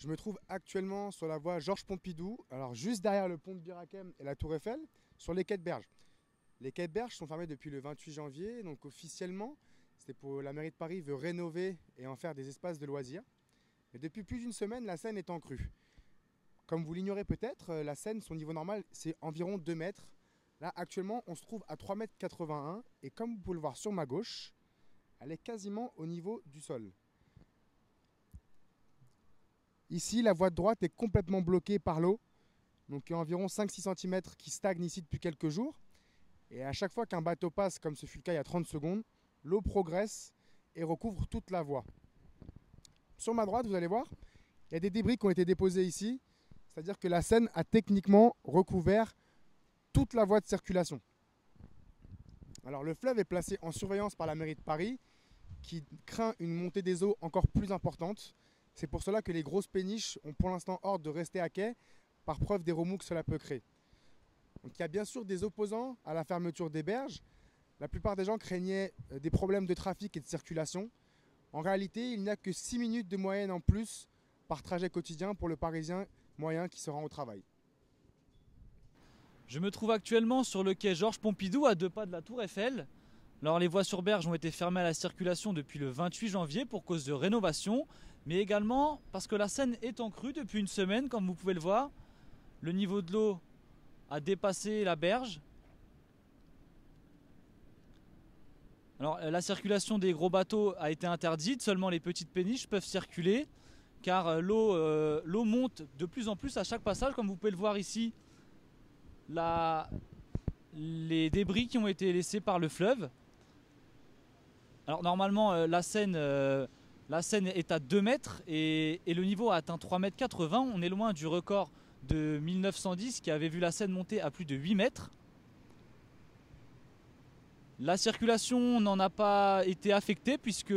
Je me trouve actuellement sur la voie Georges Pompidou, alors juste derrière le pont de Bir Hakeim et la Tour Eiffel, sur les quais de Berge. Les quais de Berge sont fermés depuis le 28 janvier, donc officiellement, c'est pour la mairie de Paris veut rénover et en faire des espaces de loisirs. Mais depuis plus d'une semaine, la Seine est en crue. Comme vous l'ignorez peut-être, la Seine, son niveau normal, c'est environ 2 mètres. Là, actuellement, on se trouve à 3,81 m et comme vous pouvez le voir sur ma gauche, elle est quasiment au niveau du sol. Ici, la voie de droite est complètement bloquée par l'eau. Donc il y a environ 5-6 cm qui stagne ici depuis quelques jours. Et à chaque fois qu'un bateau passe, comme ce fut le cas il y a 30 secondes, l'eau progresse et recouvre toute la voie. Sur ma droite, vous allez voir, il y a des débris qui ont été déposés ici. C'est-à-dire que la Seine a techniquement recouvert toute la voie de circulation. Alors le fleuve est placé en surveillance par la mairie de Paris qui craint une montée des eaux encore plus importante. C'est pour cela que les grosses péniches ont pour l'instant ordre de rester à quai par preuve des remous que cela peut créer. Donc il y a bien sûr des opposants à la fermeture des berges. La plupart des gens craignaient des problèmes de trafic et de circulation. En réalité, il n'y a que 6 minutes de moyenne en plus par trajet quotidien pour le Parisien moyen qui se rend au travail. Je me trouve actuellement sur le quai Georges Pompidou à 2 pas de la Tour Eiffel. Alors les voies sur berge ont été fermées à la circulation depuis le 28 janvier pour cause de rénovation, mais également parce que la Seine est en crue depuis une semaine, comme vous pouvez le voir. Le niveau de l'eau a dépassé la berge. Alors la circulation des gros bateaux a été interdite, seulement les petites péniches peuvent circuler car l'eau monte de plus en plus à chaque passage, comme vous pouvez le voir ici. Les débris qui ont été laissés par le fleuve. Alors normalement la Seine est à 2 mètres et le niveau a atteint 3,80 m. On est loin du record de 1910 qui avait vu la Seine monter à plus de 8 mètres. La circulation n'en a pas été affectée puisque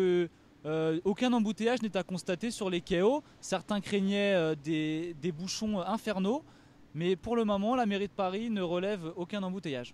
aucun embouteillage n'est à constater sur les quais hauts. Certains craignaient des bouchons infernaux, mais pour le moment la mairie de Paris ne relève aucun embouteillage.